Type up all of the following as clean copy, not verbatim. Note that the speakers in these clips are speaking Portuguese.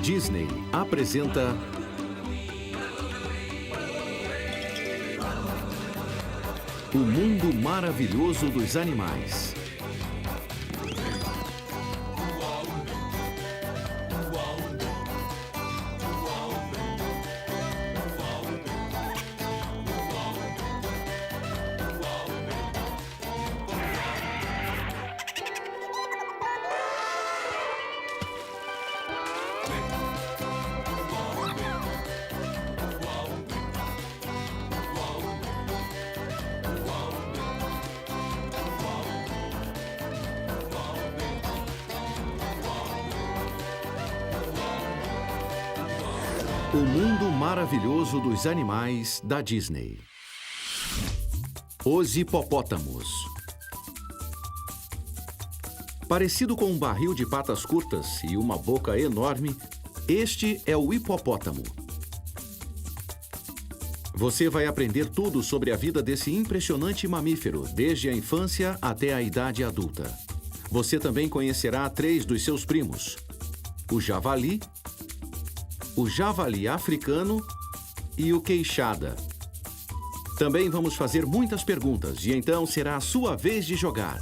Disney apresenta O Mundo Maravilhoso dos Animais. O Mundo Maravilhoso dos Animais da Disney. Os hipopótamos. Parecido com um barril de patas curtas e uma boca enorme, este é o hipopótamo. Você vai aprender tudo sobre a vida desse impressionante mamífero, desde a infância até a idade adulta. Você também conhecerá 3 dos seus primos: o javali africano e o queixada. Também vamos fazer muitas perguntas e então será a sua vez de jogar.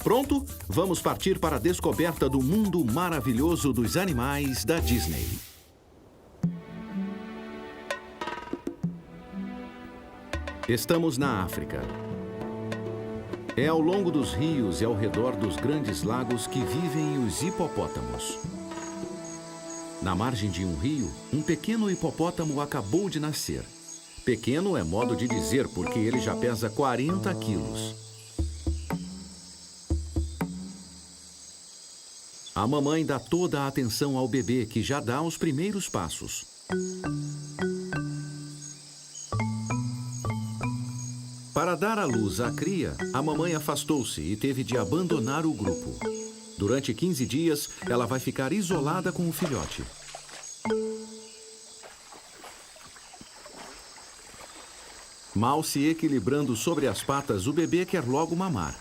Pronto? Vamos partir para a descoberta do mundo maravilhoso dos animais da Disney. Estamos na África. É ao longo dos rios e ao redor dos grandes lagos que vivem os hipopótamos. Na margem de um rio, um pequeno hipopótamo acabou de nascer. Pequeno é modo de dizer porque ele já pesa 40 quilos. A mamãe dá toda a atenção ao bebê, que já dá os primeiros passos. Para dar à luz à cria, a mamãe afastou-se e teve de abandonar o grupo. Durante 15 dias, ela vai ficar isolada com o filhote. Mal se equilibrando sobre as patas, o bebê quer logo mamar.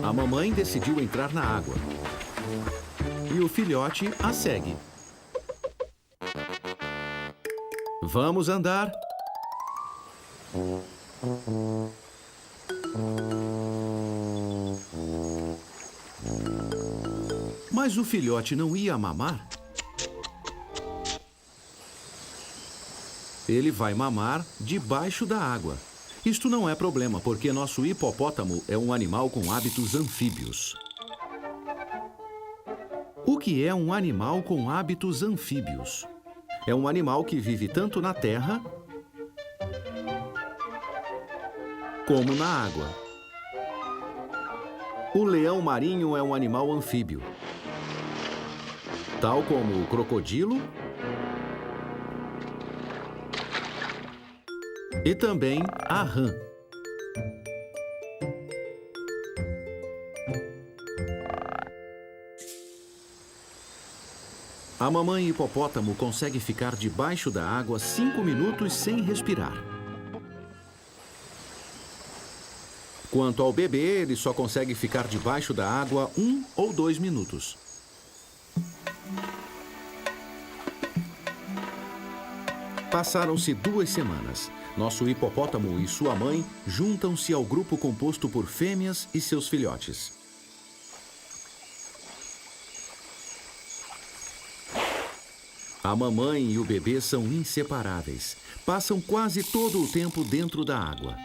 A mamãe decidiu entrar na água. E o filhote a segue. Vamos andar. Mas o filhote não ia mamar? Ele vai mamar debaixo da água. Isto não é problema, porque nosso hipopótamo é um animal com hábitos anfíbios. O que é um animal com hábitos anfíbios? É um animal que vive tanto na terra como na água. O leão marinho é um animal anfíbio, tal como o crocodilo e também a rã. A mamãe hipopótamo consegue ficar debaixo da água 5 minutos sem respirar. Quanto ao bebê, ele só consegue ficar debaixo da água 1 ou 2 minutos. Passaram-se 2 semanas. Nosso hipopótamo e sua mãe juntam-se ao grupo composto por fêmeas e seus filhotes. A mamãe e o bebê são inseparáveis. Passam quase todo o tempo dentro da água.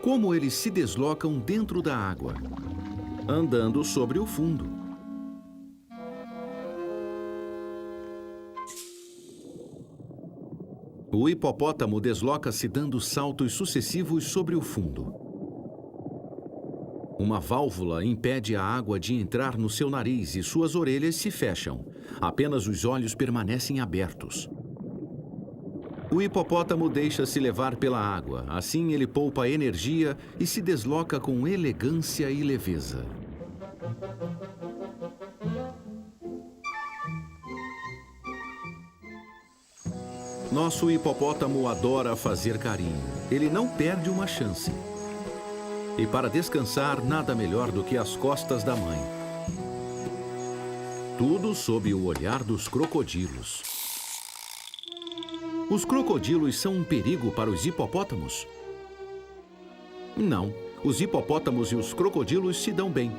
Como eles se deslocam dentro da água? Andando sobre o fundo. O hipopótamo desloca-se dando saltos sucessivos sobre o fundo. Uma válvula impede a água de entrar no seu nariz e suas orelhas se fecham. Apenas os olhos permanecem abertos. O hipopótamo deixa-se levar pela água. Assim ele poupa energia e se desloca com elegância e leveza. Nosso hipopótamo adora fazer carinho. Ele não perde uma chance. E para descansar, nada melhor do que as costas da mãe. Tudo sob o olhar dos crocodilos. Os crocodilos são um perigo para os hipopótamos? Não, os hipopótamos e os crocodilos se dão bem.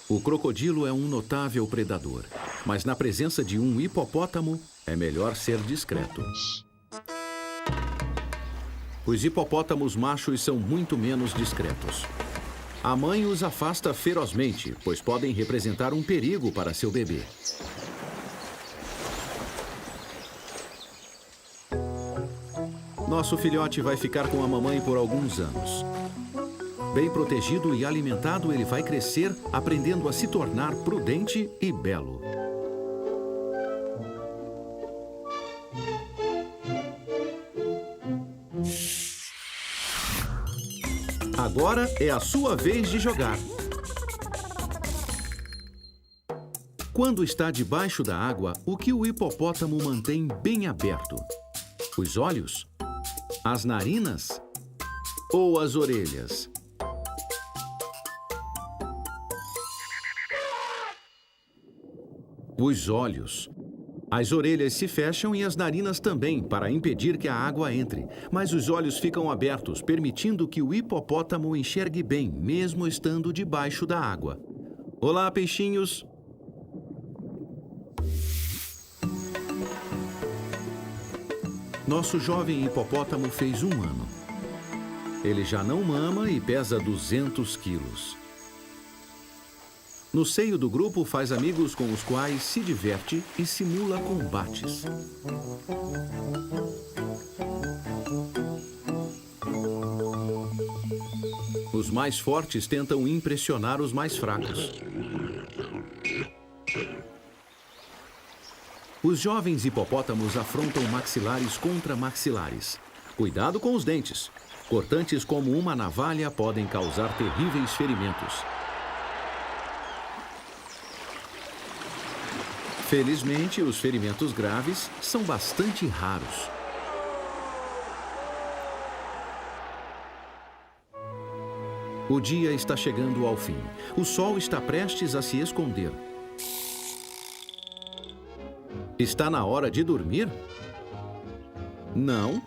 O crocodilo é um notável predador, mas na presença de um hipopótamo, é melhor ser discreto. Os hipopótamos machos são muito menos discretos. A mãe os afasta ferozmente, pois podem representar um perigo para seu bebê. Nosso filhote vai ficar com a mamãe por alguns anos. Bem protegido e alimentado, ele vai crescer, aprendendo a se tornar prudente e belo. Agora é a sua vez de jogar. Quando está debaixo da água, o que o hipopótamo mantém bem aberto? Os olhos? As narinas? Ou as orelhas? Os olhos. As orelhas se fecham e as narinas também, para impedir que a água entre. Mas os olhos ficam abertos, permitindo que o hipopótamo enxergue bem, mesmo estando debaixo da água. Olá, peixinhos! Nosso jovem hipopótamo fez 1 ano. Ele já não mama e pesa 200 quilos. No seio do grupo, faz amigos com os quais se diverte e simula combates. Os mais fortes tentam impressionar os mais fracos. Os jovens hipopótamos afrontam maxilares contra maxilares. Cuidado com os dentes. Cortantes como uma navalha podem causar terríveis ferimentos. Felizmente, os ferimentos graves são bastante raros. O dia está chegando ao fim. O sol está prestes a se esconder. Está na hora de dormir? Não.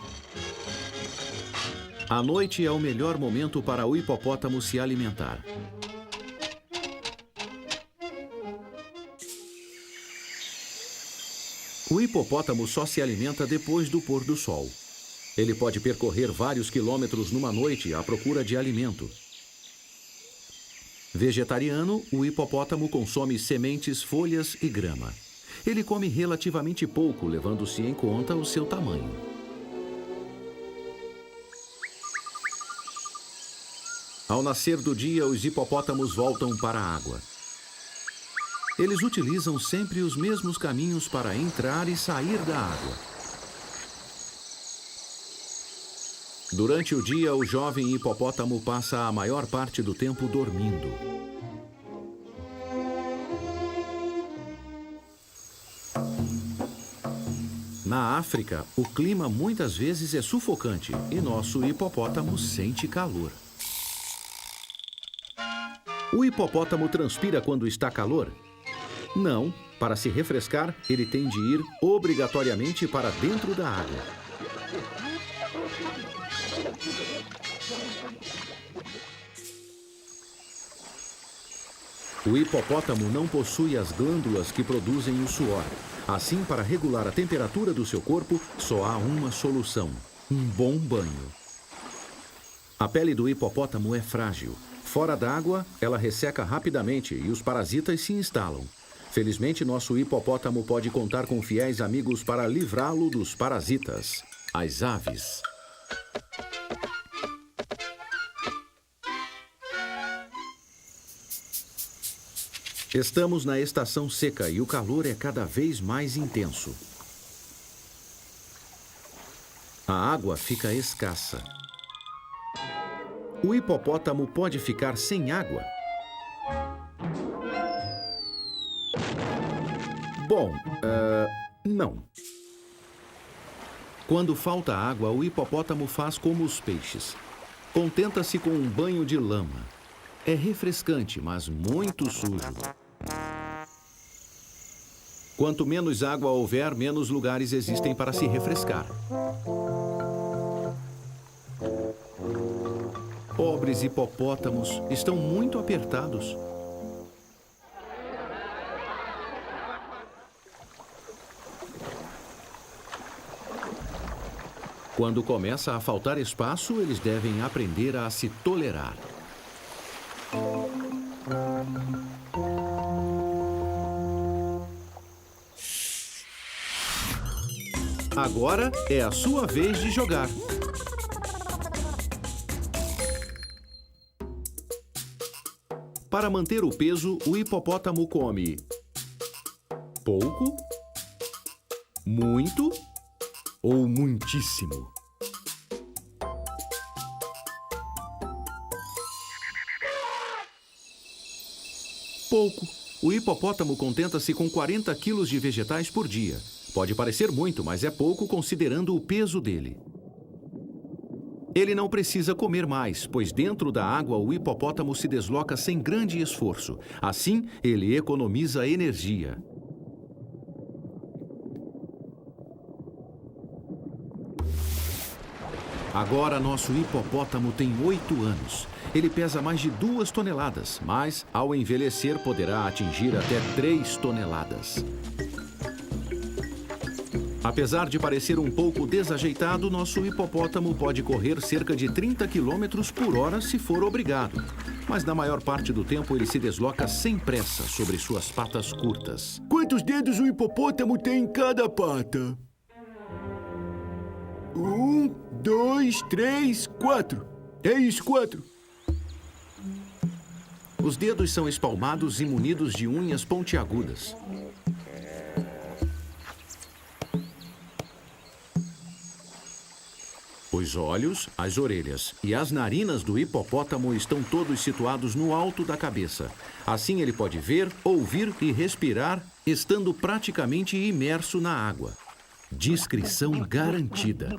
A noite é o melhor momento para o hipopótamo se alimentar. O hipopótamo só se alimenta depois do pôr do sol. Ele pode percorrer vários quilômetros numa noite à procura de alimento. Vegetariano, o hipopótamo consome sementes, folhas e grama. Ele come relativamente pouco, levando-se em conta o seu tamanho. Ao nascer do dia, os hipopótamos voltam para a água. Eles utilizam sempre os mesmos caminhos para entrar e sair da água. Durante o dia, o jovem hipopótamo passa a maior parte do tempo dormindo. Na África, o clima muitas vezes é sufocante e nosso hipopótamo sente calor. O hipopótamo transpira quando está calor? Não. Para se refrescar, ele tem de ir obrigatoriamente para dentro da água. O hipopótamo não possui as glândulas que produzem o suor. Assim, para regular a temperatura do seu corpo, só há uma solução: um bom banho. A pele do hipopótamo é frágil. Fora d'água, ela resseca rapidamente e os parasitas se instalam. Felizmente, nosso hipopótamo pode contar com fiéis amigos para livrá-lo dos parasitas: as aves. Estamos na estação seca e o calor é cada vez mais intenso. A água fica escassa. O hipopótamo pode ficar sem água? Bom, não. Quando falta água, o hipopótamo faz como os peixes. Contenta-se com um banho de lama. É refrescante, mas muito sujo. Quanto menos água houver, menos lugares existem para se refrescar. Pobres hipopótamos estão muito apertados. Quando começa a faltar espaço, eles devem aprender a se tolerar. Agora é a sua vez de jogar. Para manter o peso, o hipopótamo come pouco, muito ou muitíssimo. Pouco. O hipopótamo contenta-se com 40 quilos de vegetais por dia. Pode parecer muito, mas é pouco considerando o peso dele. Ele não precisa comer mais, pois dentro da água o hipopótamo se desloca sem grande esforço. Assim, ele economiza energia. Agora, nosso hipopótamo tem 8 anos. Ele pesa mais de 2 toneladas, mas, ao envelhecer, poderá atingir até 3 toneladas. Apesar de parecer um pouco desajeitado, nosso hipopótamo pode correr cerca de 30 km por hora se for obrigado. Mas na maior parte do tempo ele se desloca sem pressa sobre suas patas curtas. Quantos dedos o hipopótamo tem em cada pata? 1, 2, 3, 4. É isso, 4. Os dedos são espalmados e munidos de unhas pontiagudas. Os olhos, as orelhas e as narinas do hipopótamo estão todos situados no alto da cabeça. Assim ele pode ver, ouvir e respirar, estando praticamente imerso na água. Discrição garantida.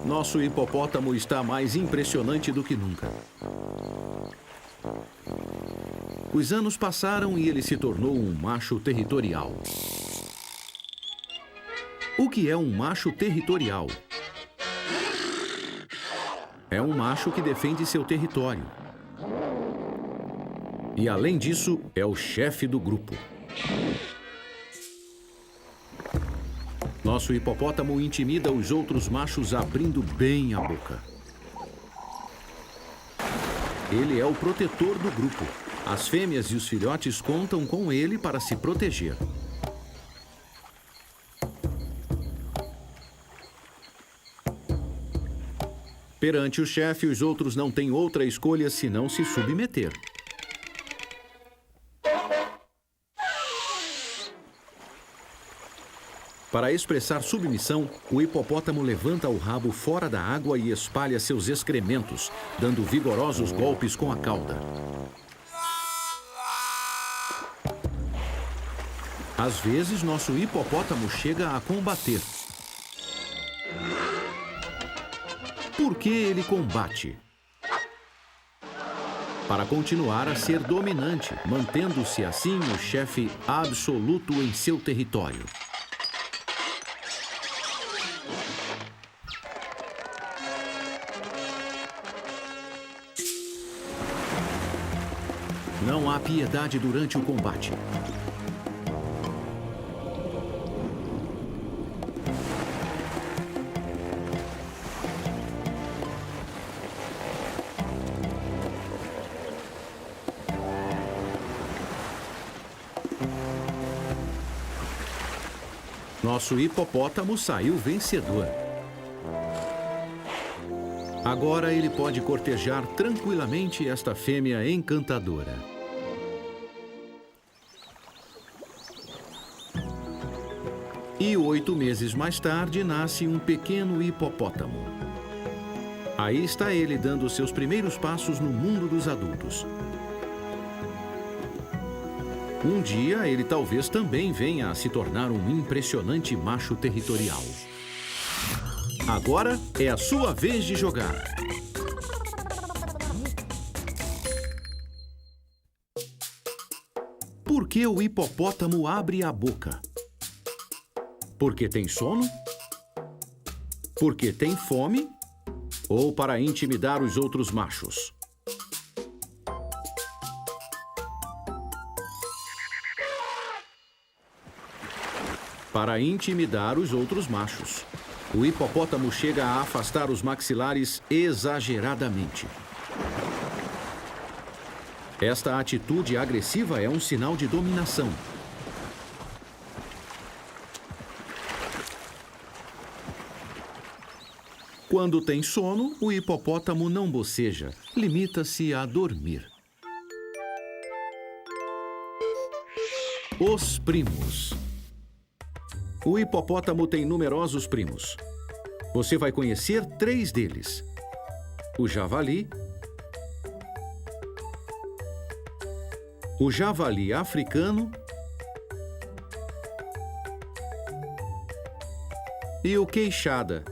Nosso hipopótamo está mais impressionante do que nunca. Os anos passaram e ele se tornou um macho territorial. O que é um macho territorial? É um macho que defende seu território. E, além disso, é o chefe do grupo. Nosso hipopótamo intimida os outros machos abrindo bem a boca. Ele é o protetor do grupo. As fêmeas e os filhotes contam com ele para se proteger. Perante o chefe, os outros não têm outra escolha senão se submeter. Para expressar submissão, o hipopótamo levanta o rabo fora da água e espalha seus excrementos, dando vigorosos golpes com a cauda. Às vezes, nosso hipopótamo chega a combater. Por que ele combate? Para continuar a ser dominante, mantendo-se assim o chefe absoluto em seu território. Não há piedade durante o combate. Nosso hipopótamo saiu vencedor. Agora ele pode cortejar tranquilamente esta fêmea encantadora. E 8 meses mais tarde nasce um pequeno hipopótamo. Aí está ele dando seus primeiros passos no mundo dos adultos. Um dia, ele talvez também venha a se tornar um impressionante macho territorial. Agora é a sua vez de jogar. Por que o hipopótamo abre a boca? Porque tem sono? Porque tem fome? Ou para intimidar os outros machos? Para intimidar os outros machos. O hipopótamo chega a afastar os maxilares exageradamente. Esta atitude agressiva é um sinal de dominação. Quando tem sono, o hipopótamo não boceja, limita-se a dormir. Os primos. O hipopótamo tem numerosos primos. Você vai conhecer 3 deles: o javali africano e o queixada.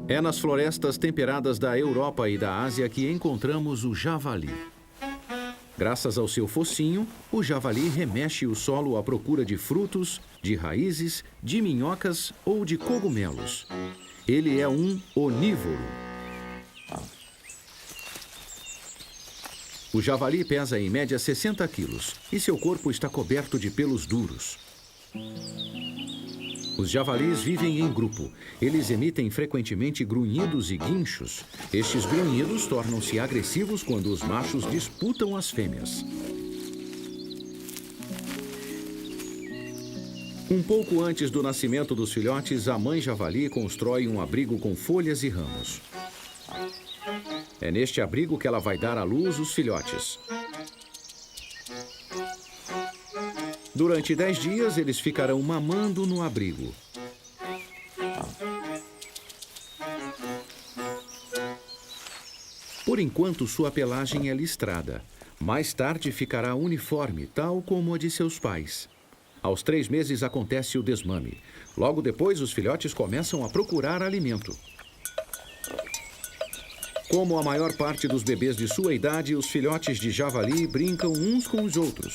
É nas florestas temperadas da Europa e da Ásia que encontramos o javali. Graças ao seu focinho, o javali remexe o solo à procura de frutos, de raízes, de minhocas ou de cogumelos. Ele é um onívoro. O javali pesa em média 60 quilos e seu corpo está coberto de pelos duros. Os javalis vivem em grupo. Eles emitem frequentemente grunhidos e guinchos. Estes grunhidos tornam-se agressivos quando os machos disputam as fêmeas. Um pouco antes do nascimento dos filhotes, a mãe javali constrói um abrigo com folhas e ramos. É neste abrigo que ela vai dar à luz os filhotes. Durante 10 dias, eles ficarão mamando no abrigo. Por enquanto, sua pelagem é listrada. Mais tarde ficará uniforme, tal como a de seus pais. Aos 3 meses acontece o desmame. Logo depois, os filhotes começam a procurar alimento. Como a maior parte dos bebês de sua idade, os filhotes de javali brincam uns com os outros.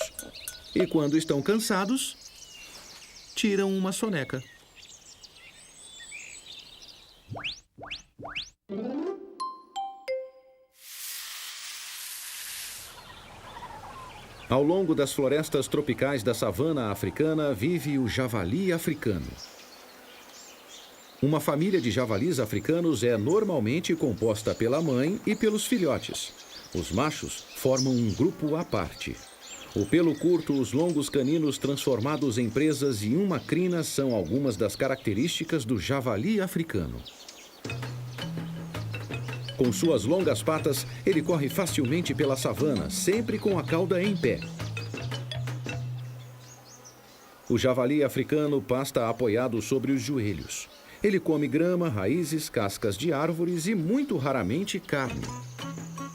E quando estão cansados, tiram uma soneca. Ao longo das florestas tropicais da savana africana vive o javali africano. Uma família de javalis africanos é normalmente composta pela mãe e pelos filhotes. Os machos formam um grupo à parte. O pelo curto, os longos caninos transformados em presas e uma crina são algumas das características do javali africano. Com suas longas patas, ele corre facilmente pela savana, sempre com a cauda em pé. O javali africano pasta apoiado sobre os joelhos. Ele come grama, raízes, cascas de árvores e, muito raramente, carne.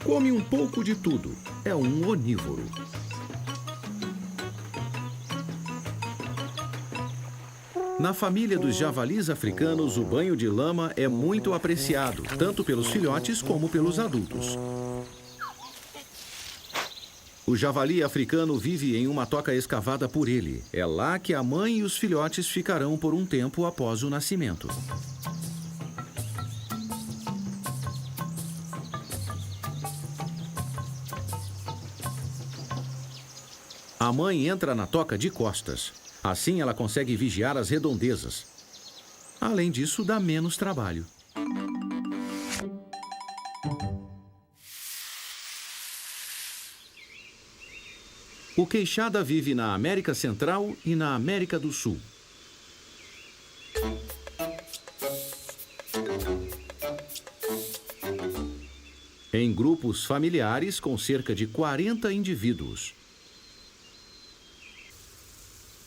Come um pouco de tudo. É um onívoro. Na família dos javalis africanos, o banho de lama é muito apreciado, tanto pelos filhotes como pelos adultos. O javali africano vive em uma toca escavada por ele. É lá que a mãe e os filhotes ficarão por um tempo após o nascimento. A mãe entra na toca de costas. Assim, ela consegue vigiar as redondezas. Além disso, dá menos trabalho. O queixada vive na América Central e na América do Sul. Em grupos familiares com cerca de 40 indivíduos.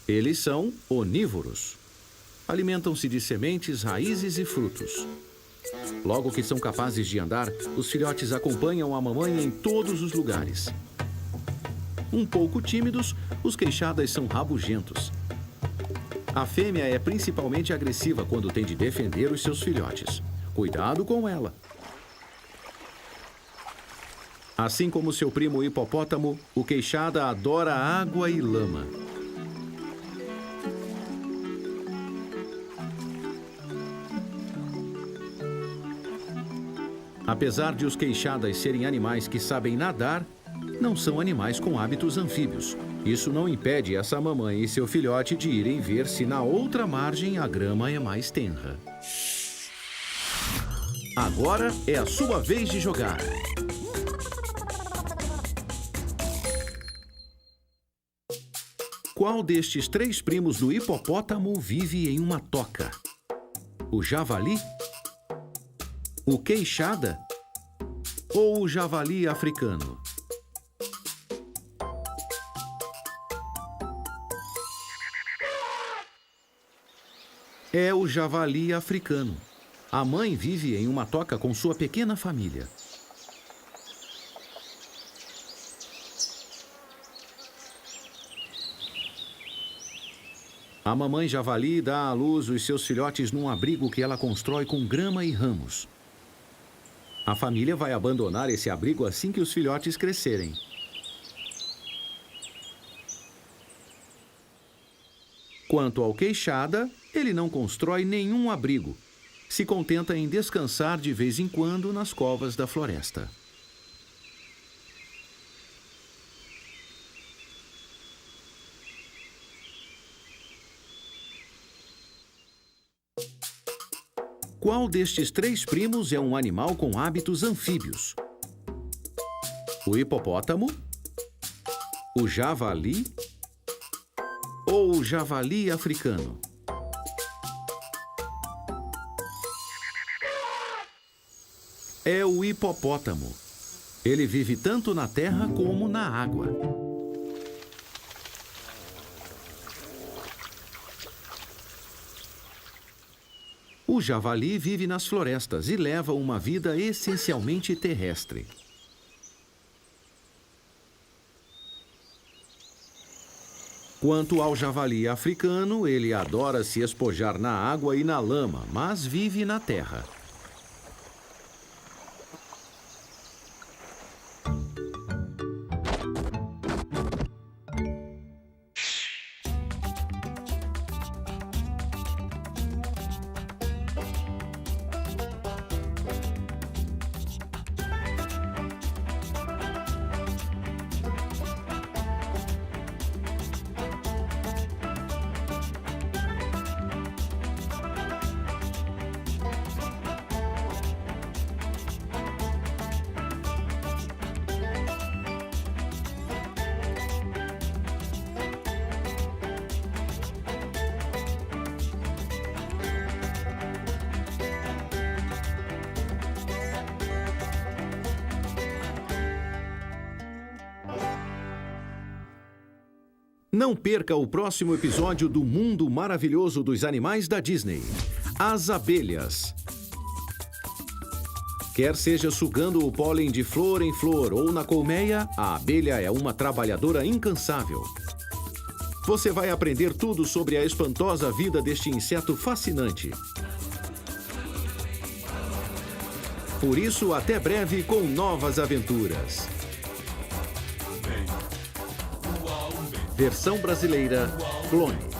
Eles são onívoros. Alimentam-se de sementes, raízes e frutos. Logo que são capazes de andar, os filhotes acompanham a mamãe em todos os lugares. Um pouco tímidos, os queixadas são rabugentos. A fêmea é principalmente agressiva quando tem de defender os seus filhotes. Cuidado com ela. Assim como seu primo hipopótamo, o queixada adora água e lama. Apesar de os queixadas serem animais que sabem nadar, não são animais com hábitos anfíbios. Isso não impede essa mamãe e seu filhote de irem ver se na outra margem a grama é mais tenra. Agora é a sua vez de jogar. Qual destes 3 primos do hipopótamo vive em uma toca? O javali? O queixada? Ou o javali africano? É o javali africano. A mãe vive em uma toca com sua pequena família. A mamãe javali dá à luz os seus filhotes num abrigo que ela constrói com grama e ramos. A família vai abandonar esse abrigo assim que os filhotes crescerem. Quanto ao queixada, ele não constrói nenhum abrigo. Se contenta em descansar de vez em quando nas covas da floresta. Qual destes 3 primos é um animal com hábitos anfíbios? O hipopótamo? O javali? Ou o javali africano? É o hipopótamo. Ele vive tanto na terra como na água. O javali vive nas florestas e leva uma vida essencialmente terrestre. Quanto ao javali africano, ele adora se espojar na água e na lama, mas vive na terra. Não perca o próximo episódio do Mundo Maravilhoso dos Animais da Disney. As abelhas. Quer seja sugando o pólen de flor em flor ou na colmeia, a abelha é uma trabalhadora incansável. Você vai aprender tudo sobre a espantosa vida deste inseto fascinante. Por isso, até breve com novas aventuras. Versão brasileira, Clone.